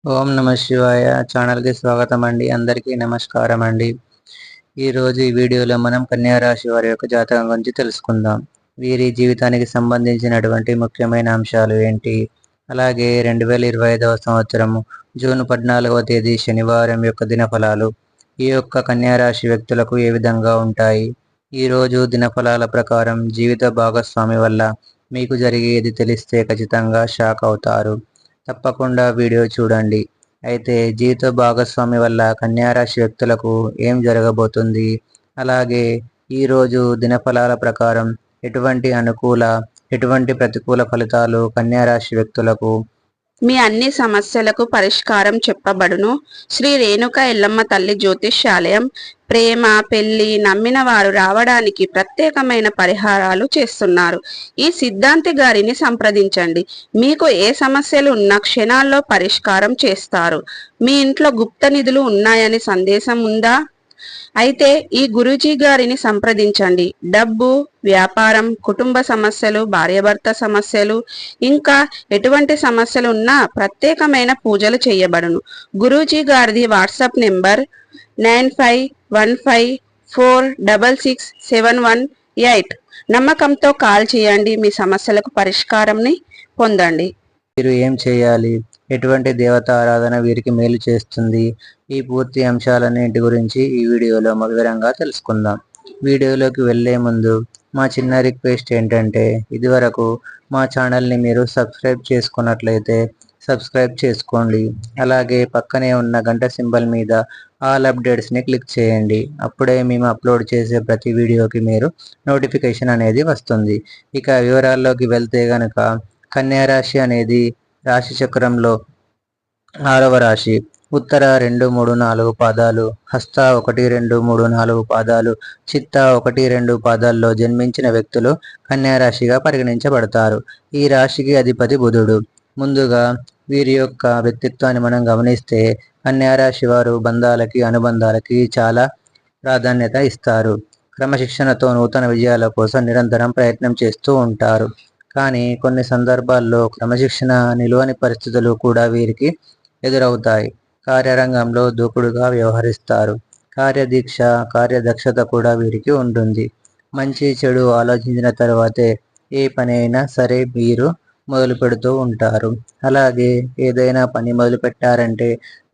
ఓం నమ శివాయ ఛానల్కి స్వాగతం అండి. అందరికీ నమస్కారం అండి. ఈరోజు ఈ వీడియోలో మనం కన్యా రాశి వారి యొక్క జాతకం గురించి తెలుసుకుందాం. వీరి జీవితానికి సంబంధించినటువంటి ముఖ్యమైన అంశాలు ఏంటి, అలాగే 2025వ సంవత్సరం జూన్ 14వ తేదీ శనివారం యొక్క దినఫలాలు ఈ యొక్క కన్యా రాశి వ్యక్తులకు ఏ విధంగా ఉంటాయి. ఈరోజు దినఫలాల ప్రకారం జీవిత భాగస్వామి వల్ల మీకు జరిగేది తెలిస్తే ఖచ్చితంగా షాక్ అవుతారు. తప్పకుండా వీడియో చూడండి. అయితే జీవిత భాగస్వామి వల్ల కన్యా రాశి వ్యక్తులకు ఏం జరగబోతుంది, అలాగే ఈరోజు దినఫలాల ప్రకారం ఎటువంటి అనుకూల ఎటువంటి ప్రతికూల ఫలితాలు కన్యా రాశి వ్యక్తులకు మీ అన్ని సమస్యలకు పరిష్కారం చెప్పబడును. శ్రీ రేణుక ఎల్లమ్మ తల్లి జ్యోతిష్యాలయం ప్రేమ, పెళ్లి, నమ్మిన వారు రావడానికి ప్రత్యేకమైన పరిహారాలు చేస్తున్నారు. ఈ సిద్ధాంతి గారిని సంప్రదించండి. మీకు ఏ సమస్యలు ఉన్నా క్షణాల్లో పరిష్కారం చేస్తారు. మీ ఇంట్లో గుప్త నిధులు ఉన్నాయని సందేశం ఉందా? అయితే ఈ గురూజీ గారిని సంప్రదించండి. డబ్బు, వ్యాపారం, కుటుంబ సమస్యలు, భార్యాభర్త సమస్యలు, ఇంకా ఎటువంటి సమస్యలు ఉన్నా ప్రత్యేకమైన పూజలు చేయబడును. గురూజీ గారిది వాట్సాప్ నెంబర్ 9515466718. నమ్మకంతో కాల్ చేయండి. మీ సమస్యలకు పరిష్కారంని పొందండి. మీరు ఏం చేయాలి, ఎటువంటి దేవత ఆరాధన వీరికి మేలు చేస్తుంది, ఈ పూర్తి అంశాలన్నింటి గురించి ఈ వీడియోలో వివరంగా తెలుసుకుందాం. వీడియోలోకి వెళ్ళే ముందు మా చిన్న రిక్వెస్ట్ ఏంటంటే, ఇదివరకు మా ఛానల్ని మీరు సబ్స్క్రైబ్ చేసుకున్నట్లయితే సబ్స్క్రైబ్ చేసుకోండి. అలాగే పక్కనే ఉన్న గంట సింబల్ మీద ఆల్ అప్డేట్స్ని క్లిక్ చేయండి. అప్పుడే మేము అప్లోడ్ చేసే ప్రతి వీడియోకి మీరు నోటిఫికేషన్ అనేది వస్తుంది. ఇక వివరాల్లోకి వెళ్తే గనక కన్యా రాశి అనేది రాశి చక్రంలో 6వ రాశి. ఉత్తర 2, 3, 4 పాదాలు, హస్త 1, 2, 3, 4 పాదాలు, చిత్త 1, 2 పాదాల్లో జన్మించిన వ్యక్తులు కన్యా రాశిగా పరిగణించబడతారు. ఈ రాశికి అధిపతి బుధుడు. ముందుగా వీరి యొక్క వ్యక్తిత్వాన్ని మనం గమనిస్తే కన్యా రాశి వారు బంధాలకి, అనుబంధాలకి చాలా ప్రాధాన్యత ఇస్తారు. క్రమశిక్షణతో నూతన విజయాల కోసం నిరంతరం ప్రయత్నం చేస్తూ ఉంటారు. కానీ కొన్ని సందర్భాల్లో క్రమశిక్షణ నిలువని పరిస్థితులు కూడా వీరికి ఎదురవుతాయి. కార్యరంగంలో దూకుడుగా వ్యవహరిస్తారు. కార్యదీక్ష, కార్యదక్షత కూడా వీరికి ఉంటుంది. మంచి చెడు ఆలోచించిన తర్వాతే ఏ పని అయినా సరే వీరు మొదలు పెడుతూ ఉంటారు. అలాగే ఏదైనా పని మొదలు పెట్టారంటే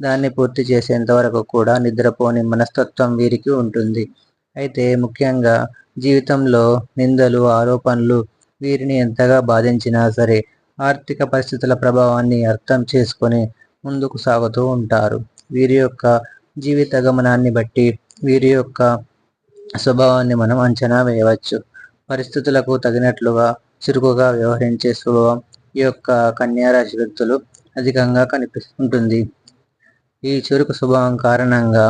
దాన్ని పూర్తి చేసేంత వరకు కూడా నిద్రపోని మనస్తత్వం వీరికి ఉంటుంది. అయితే ముఖ్యంగా జీవితంలో నిందలు, ఆరోపణలు వీరిని ఎంతగా బాధించినా సరే ఆర్థిక పరిస్థితుల ప్రభావాన్ని అర్థం చేసుకొని ముందుకు సాగుతూ ఉంటారు. వీరి యొక్క జీవిత గమనాన్ని బట్టి వీరి యొక్క స్వభావాన్ని మనం అంచనా వేయవచ్చు. పరిస్థితులకు తగినట్లుగా చురుకుగా వ్యవహరించే స్వభావం ఈ యొక్క కన్యా రాశి వ్యక్తులు అధికంగా కనిపిస్తుంటుంది. ఈ చురుకు స్వభావం కారణంగా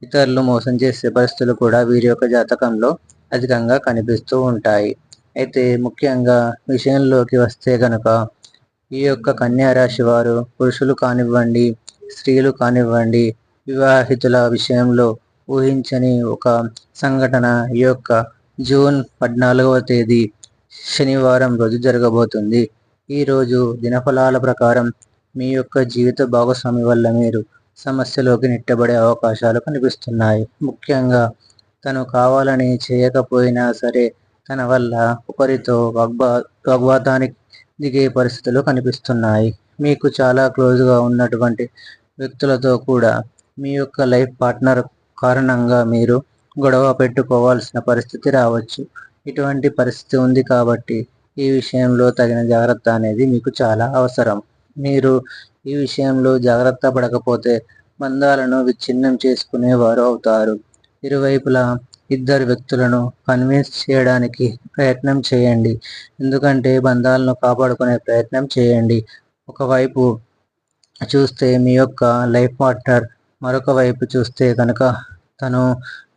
ఇతరులు మోసం చేసే పరిస్థితులు కూడా వీరి యొక్క జాతకంలో అధికంగా కనిపిస్తూ ఉంటాయి. అయితే ముఖ్యంగా విషయంలోకి వస్తే గనక ఈ యొక్క కన్యా రాశి వారు పురుషులు కానివ్వండి, స్త్రీలు కానివ్వండి, వివాహితుల విషయంలో ఊహించని ఒక సంఘటన ఈ యొక్క జూన్ 14వ తేదీ శనివారం రోజు జరగబోతుంది. ఈరోజు దినఫలాల ప్రకారం మీ యొక్క జీవిత భాగస్వామి వల్ల మీరు సమస్యలోకి నెట్టబడే అవకాశాలు కనిపిస్తున్నాయి. ముఖ్యంగా తను కావాలని చేయకపోయినా సరే తన వల్ల ఒకరితో వాగ్వాదానికి దిగే పరిస్థితులు కనిపిస్తున్నాయి. మీకు చాలా క్లోజ్గా ఉన్నటువంటి వ్యక్తులతో కూడా మీ యొక్క లైఫ్ పార్ట్నర్ కారణంగా మీరు గొడవ పెట్టుకోవాల్సిన పరిస్థితి రావచ్చు. ఇటువంటి పరిస్థితి ఉంది కాబట్టి ఈ విషయంలో తగిన జాగ్రత్త అనేది మీకు చాలా అవసరం. మీరు ఈ విషయంలో జాగ్రత్త పడకపోతే బంధాలను విచ్ఛిన్నం చేసుకునేవారు అవుతారు. ఇరువైపులా ఇద్దరు వ్యక్తులను కన్విన్స్ చేయడానికి ప్రయత్నం చేయండి. ఎందుకంటే బంధాలను కాపాడుకునే ప్రయత్నం చేయండి. ఒకవైపు చూస్తే మీ యొక్క లైఫ్ పార్ట్నర్, మరొక వైపు చూస్తే కనుక తను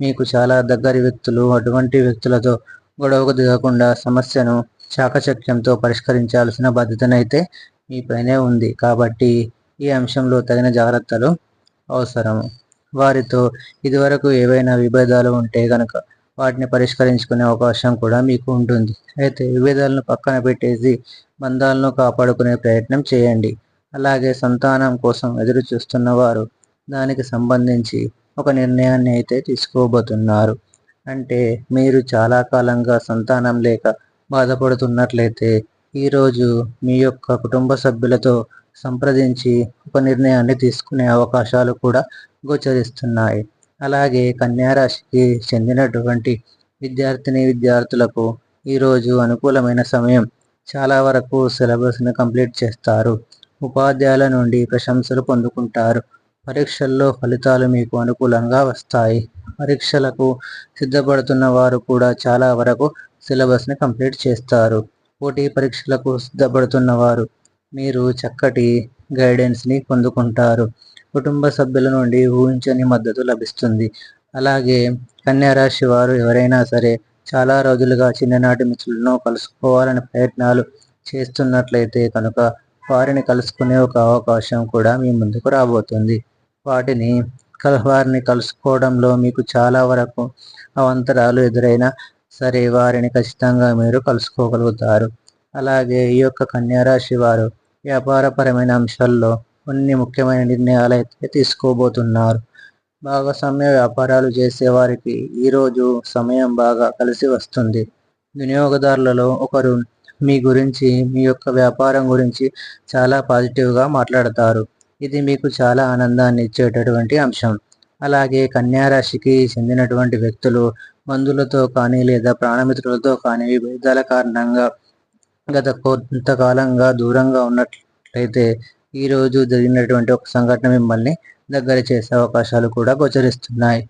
మీకు చాలా దగ్గరి వ్యక్తులు. అటువంటి వ్యక్తులతో గొడవకు దిగకుండా సమస్యను చాకచక్యంతో పరిష్కరించాల్సిన బాధ్యతనైతే మీపైనే ఉంది. కాబట్టి ఈ అంశంలో తగిన జాగ్రత్తలు అవసరము. వారితో ఇదివరకు ఏవైనా విభేదాలు ఉంటే కనుక వాటిని పరిష్కరించుకునే అవకాశం కూడా మీకు ఉంటుంది. అయితే విభేదాలను పక్కన పెట్టేసి బంధాలను కాపాడుకునే ప్రయత్నం చేయండి. అలాగే సంతానం కోసం ఎదురు చూస్తున్న వారు దానికి సంబంధించి ఒక నిర్ణయాన్ని అయితే తీసుకోబోతున్నారు. అంటే మీరు చాలా కాలంగా సంతానం లేక బాధపడుతున్నట్లయితే ఈరోజు మీ యొక్క కుటుంబ సభ్యులతో సంప్రదించి ఒక నిర్ణయాన్ని తీసుకునే అవకాశాలు కూడా గోచరిస్తున్నాయి. అలాగే కన్యా రాశికి చెందినటువంటి విద్యార్థులకు ఈరోజు అనుకూలమైన సమయం. చాలా వరకు సిలబస్ని కంప్లీట్ చేస్తారు. ఉపాధ్యాయుల నుండి ప్రశంసలు పొందుకుంటారు. పరీక్షల్లో ఫలితాలు మీకు అనుకూలంగా వస్తాయి. పరీక్షలకు సిద్ధపడుతున్న వారు కూడా చాలా వరకు సిలబస్ని కంప్లీట్ చేస్తారు. పోటీ పరీక్షలకు సిద్ధపడుతున్న వారు మీరు చక్కటి గైడెన్స్ని పొందుకుంటారు. కుటుంబ సభ్యుల నుండి ఊహించని మద్దతు లభిస్తుంది. అలాగే కన్యా రాశి వారు ఎవరైనా సరే చాలా రోజులుగా చిన్ననాటి మిత్రులను కలుసుకోవాలని ప్రయత్నాలు చేస్తున్నట్లయితే కనుక వారిని కలుసుకునే ఒక అవకాశం కూడా మీ ముందుకు రాబోతుంది. వారిని కలుసుకోవడంలో మీకు చాలా వరకు అవాంతరాలు ఎదురైనా సరే వారిని ఖచ్చితంగా మీరు కలుసుకోగలుగుతారు. అలాగే ఈ యొక్క కన్యా రాశి వారు వ్యాపారపరమైన అంశాల్లో కొన్ని ముఖ్యమైన నిర్ణయాలు అయితే తీసుకోబోతున్నారు. భాగస్వామ్య వ్యాపారాలు చేసే వారికి ఈరోజు సమయం బాగా కలిసి వస్తుంది. వినియోగదారులలో ఒకరు మీ గురించి, మీ యొక్క వ్యాపారం గురించి చాలా పాజిటివ్గా మాట్లాడతారు. ఇది మీకు చాలా ఆనందాన్ని ఇచ్చేటటువంటి అంశం. అలాగే కన్యా రాశికి చెందినటువంటి వ్యక్తులు బంధువులతో కానీ లేదా ప్రాణమిత్రులతో కానీ విభేదాల కారణంగా గత కొంతకాలంగా దూరంగా ఉన్నట్లయితే ఈరోజు జరిగినటువంటి ఒక సంఘటన మిమ్మల్ని దగ్గర చేసే అవకాశాలు కూడా గోచరిస్తున్నాయి.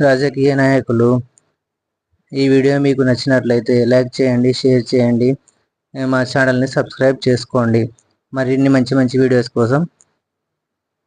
రాజకీయ నాయకులు ఈ వీడియో మీకు నచ్చినట్లయితే లైక్ చేయండి, షేర్ చేయండి, మా ఛానల్ని సబ్స్క్రైబ్ చేసుకోండి. మరిన్ని మంచి మంచి వీడియోస్ కోసం